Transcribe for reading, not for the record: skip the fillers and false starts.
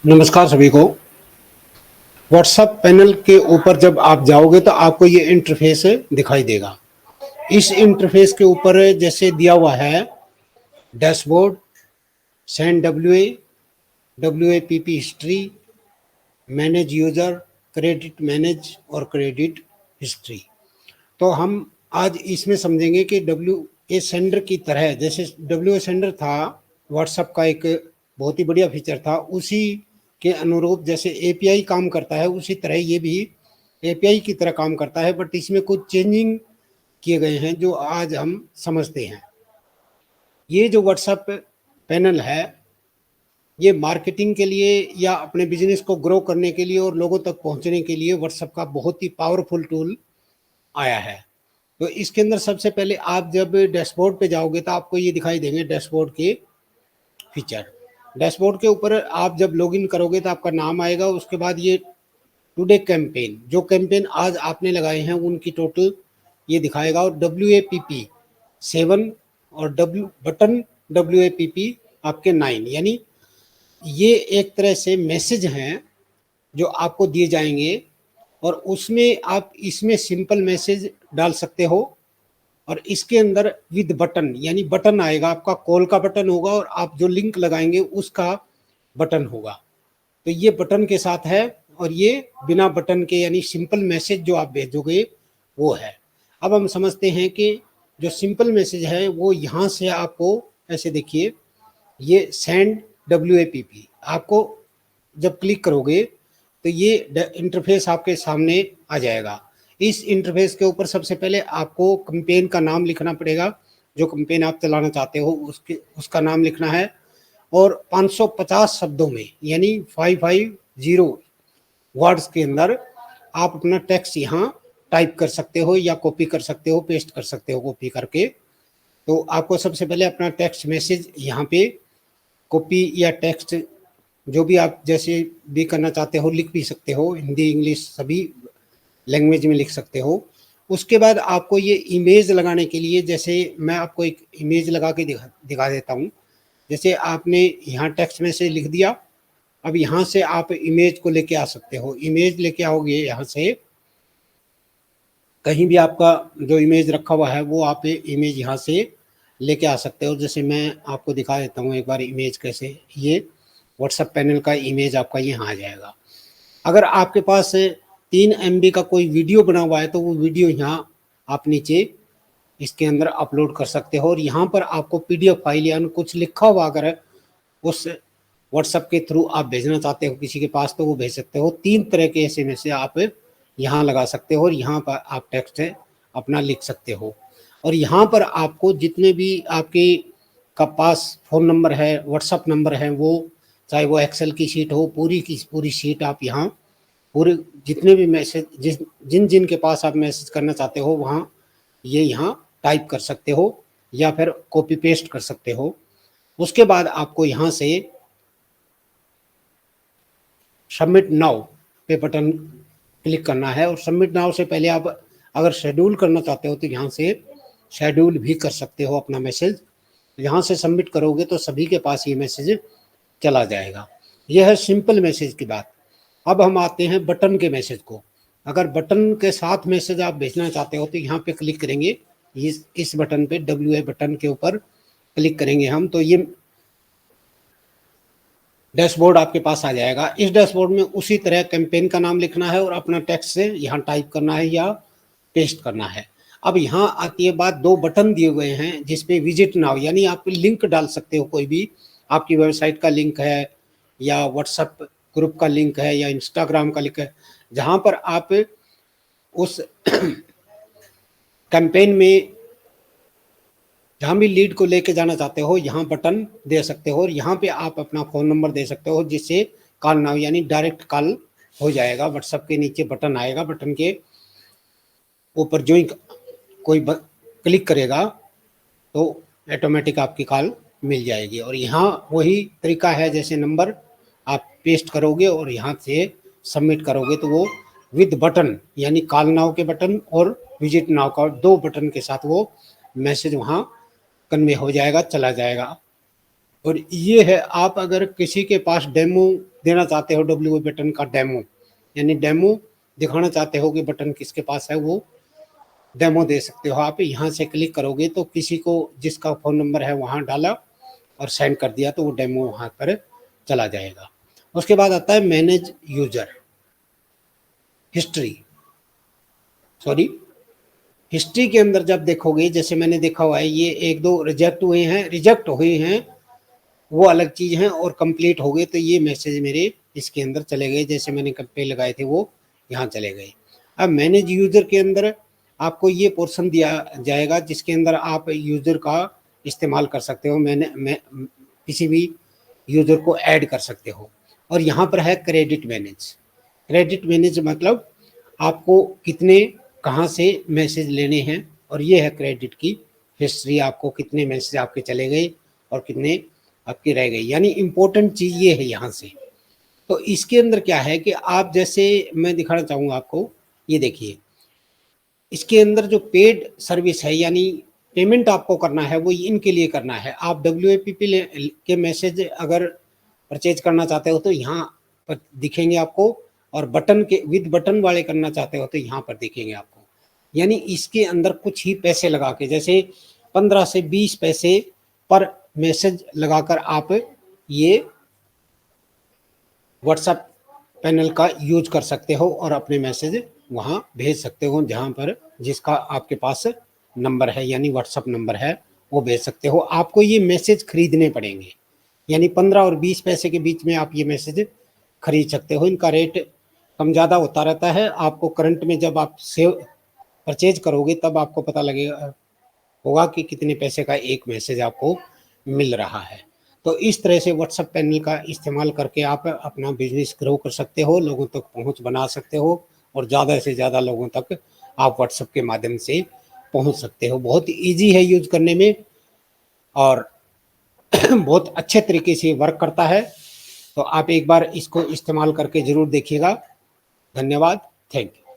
नमस्कार सभी को। व्हाट्सएप पैनल के ऊपर जब आप जाओगे तो आपको ये इंटरफेस दिखाई देगा। इस इंटरफेस के ऊपर जैसे दिया हुआ है dashboard, send WAPP history, manage user, credit manage और क्रेडिट हिस्ट्री। तो हम आज इसमें समझेंगे कि WA सेंडर की तरह, जैसे WA सेंडर था व्हाट्सएप का एक बहुत ही बढ़िया फीचर था, उसी के अनुरूप जैसे API काम करता है उसी तरह ये भी API की तरह काम करता है, बट इसमें कुछ चेंजिंग किए गए हैं जो आज हम समझते हैं। ये जो व्हाट्सएप पैनल है ये मार्केटिंग के लिए या अपने बिजनेस को ग्रो करने के लिए और लोगों तक पहुंचने के लिए व्हाट्सएप का बहुत ही पावरफुल टूल आया है। तो इसके अंदर सबसे पहले आप जब डैशबोर्ड पे जाओगे तो आपको ये दिखाई देंगे डैशबोर्ड के फीचर। डैशबोर्ड के ऊपर आप जब लॉगिन करोगे तो आपका नाम आएगा, उसके बाद ये टुडे कैंपेन, जो कैंपेन आज आपने लगाए हैं उनकी टोटल ये दिखाएगा, और WAPP 7 और WAPP आपके 9, यानी ये एक तरह से मैसेज हैं जो आपको दिए जाएंगे और उसमें आप इसमें सिंपल मैसेज डाल सकते हो और इसके अंदर विद बटन यानी बटन आएगा, आपका कॉल का बटन होगा और आप जो लिंक लगाएंगे उसका बटन होगा। तो ये बटन के साथ है और ये बिना बटन के यानी सिंपल मैसेज जो आप भेजोगे वो है। अब हम समझते हैं कि जो सिंपल मैसेज है वो यहाँ से आपको ऐसे देखिए, ये सेंड WAPP आपको जब क्लिक करोगे तो ये इंटरफेस आपके सामने आ जाएगा। इस इंटरफेस के ऊपर सबसे पहले आपको कैंपेन का नाम लिखना पड़ेगा, जो कैंपेन आप चलाना चाहते हो उसका नाम लिखना है और 550 शब्दों में यानी 550 वर्ड्स के अंदर आप अपना टेक्स्ट यहाँ टाइप कर सकते हो या कॉपी कर सकते हो, पेस्ट कर सकते हो कॉपी करके। तो आपको सबसे पहले अपना टेक्स्ट मैसेज यहाँ पे कॉपी या टेक्स्ट जो भी आप जैसे भी करना चाहते हो लिख भी सकते हो, हिंदी इंग्लिश सभी लैंग्वेज में लिख सकते हो। उसके बाद आपको ये इमेज लगाने के लिए, जैसे मैं आपको एक इमेज लगा के दिखा देता हूँ। जैसे आपने यहाँ टेक्स्ट में से लिख दिया, अब यहाँ से आप इमेज को लेके आ सकते हो। इमेज लेके आओगे यहाँ से, कहीं भी आपका जो इमेज रखा हुआ है वो आप इमेज यहाँ से लेके आ सकते हो। जैसे मैं आपको दिखा देता हूँ एक बार इमेज कैसे, ये व्हाट्सएप पैनल का इमेज आपका यहाँ आ जाएगा। अगर आपके पास 3 MB का कोई वीडियो बना हुआ है तो वो वीडियो यहाँ आप नीचे इसके अंदर अपलोड कर सकते हो और यहाँ पर आपको PDF फाइल या कुछ लिखा हुआ अगर उस व्हाट्सएप के थ्रू आप भेजना चाहते हो किसी के पास तो वो भेज सकते हो। 3 तरह के SMS से आप यहाँ लगा सकते हो और यहाँ पर आप टेक्स्ट अपना लिख सकते हो। और यहाँ पर आपको जितने भी आपके का पास फ़ोन नंबर है, व्हाट्सएप नंबर है, वो चाहे वो एक्सेल की शीट हो, पूरी की पूरी शीट आप यहाँ पूरे जितने भी मैसेज जिन जिन के पास आप मैसेज करना चाहते हो वहाँ ये यहाँ टाइप कर सकते हो या फिर कॉपी पेस्ट कर सकते हो। उसके बाद आपको यहाँ से सबमिट नाउ पे बटन क्लिक करना है और सबमिट नाउ से पहले आप अगर शेड्यूल करना चाहते हो तो यहाँ से शेड्यूल भी कर सकते हो अपना मैसेज। यहाँ से सबमिट करोगे तो सभी के पास ये मैसेज चला जाएगा। यह है सिंपल मैसेज की बात। अब हम आते हैं बटन के मैसेज को। अगर बटन के साथ मैसेज आप भेजना चाहते हो तो यहाँ पे क्लिक करेंगे, इस बटन पे WA बटन के ऊपर क्लिक करेंगे हम, तो ये डैशबोर्ड आपके पास आ जाएगा। इस डैशबोर्ड में उसी तरह कैंपेन का नाम लिखना है और अपना टेक्स्ट से यहाँ टाइप करना है या पेस्ट करना है। अब यहाँ आती है बात, 2 बटन दिए गए हैं जिसपे विजिट नाउ यानी आप लिंक डाल सकते हो, कोई भी आपकी वेबसाइट का लिंक है या व्हाट्सएप ग्रुप का लिंक है या इंस्टाग्राम का लिंक है, जहाँ पर आप उस कैंपेन में जहाँ भी लीड को लेके जाना चाहते हो यहाँ बटन दे सकते हो और यहाँ पे आप अपना फ़ोन नंबर दे सकते हो जिससे कॉल नाउ यानी डायरेक्ट कॉल हो जाएगा। व्हाट्सएप के नीचे बटन आएगा, बटन के ऊपर जो ही कोई क्लिक करेगा तो ऑटोमेटिक आपकी कॉल मिल जाएगी। और यहाँ वही तरीका है, जैसे नंबर आप पेस्ट करोगे और यहाँ से सबमिट करोगे तो वो विद बटन यानी कॉल नाउ के बटन और विजिट नाउ का 2 बटन के साथ वो मैसेज वहाँ कन्वे हो जाएगा, चला जाएगा। और ये है, आप अगर किसी के पास डेमो देना चाहते हो डब्ल्यू बटन का डेमो, यानी डेमो दिखाना चाहते हो कि बटन किसके पास है, वो डेमो दे सकते हो आप। यहाँ से क्लिक करोगे तो किसी को जिसका फ़ोन नंबर है वहाँ डाला और सेंड कर दिया तो वो डेमो वहाँ पर चला जाएगा। उसके बाद आता है manage user history, sorry history के अंदर जब देखोगे, जैसे मैंने देखा हुआ है ये 1-2 रिजेक्ट हुए हैं, रिजेक्ट हुए हैं वो अलग चीज़ है, और कंप्लीट हो गए तो ये मैसेज मेरे इसके अंदर चले गए, जैसे मैंने पे लगाए थे वो यहाँ चले गए। अब मैनेज यूज़र के अंदर आपको ये पोर्शन दिया जाएगा जिसके अंदर आप यूज़र का इस्तेमाल कर सकते हो, मैं किसी भी यूज़र को ऐड कर सकते हो। और यहाँ पर है क्रेडिट मैनेज। क्रेडिट मैनेज मतलब आपको कितने कहाँ से मैसेज लेने हैं, और ये है क्रेडिट की हिस्ट्री, आपको कितने मैसेज आपके चले गए और कितने आपकी रह गई, यानी इम्पोर्टेंट चीज़ ये है यहाँ से। तो इसके अंदर क्या है कि आप जैसे मैं दिखाना चाहूँगा आपको, ये देखिए इसके अंदर जो पेड सर्विस है यानी पेमेंट आपको करना है वो इनके लिए करना है। आप WAPP के मैसेज अगर परचेज करना चाहते हो तो यहाँ पर दिखेंगे आपको, और बटन के विद बटन वाले करना चाहते हो तो यहाँ पर दिखेंगे आपको। यानी इसके अंदर कुछ ही पैसे लगा के, जैसे 15 से 20 पैसे पर मैसेज लगाकर आप ये व्हाट्सएप पैनल का यूज कर सकते हो और अपने मैसेज वहाँ भेज सकते हो, जहाँ पर जिसका आपके पास नंबर है यानी व्हाट्सएप नंबर है वो भेज सकते हो। आपको ये मैसेज खरीदने पड़ेंगे, यानी 15 और 20 पैसे के बीच में आप ये मैसेज खरीद सकते हो। इनका रेट कम ज़्यादा होता रहता है। आपको करंट में जब आप सेव परचेज करोगे तब आपको पता लगेगा होगा कि कितने पैसे का एक मैसेज आपको मिल रहा है। तो इस तरह से व्हाट्सएप पैनल का इस्तेमाल करके आप अपना बिजनेस ग्रो कर सकते हो, लोगों तक पहुंच बना सकते हो, और ज़्यादा से ज़्यादा लोगों तक आप व्हाट्सएप के माध्यम से पहुंच सकते हो। बहुत ईजी है यूज करने में और बहुत अच्छे तरीके से वर्क करता है। तो आप एक बार इसको इस्तेमाल करके ज़रूर देखिएगा। धन्यवाद, थैंक यू।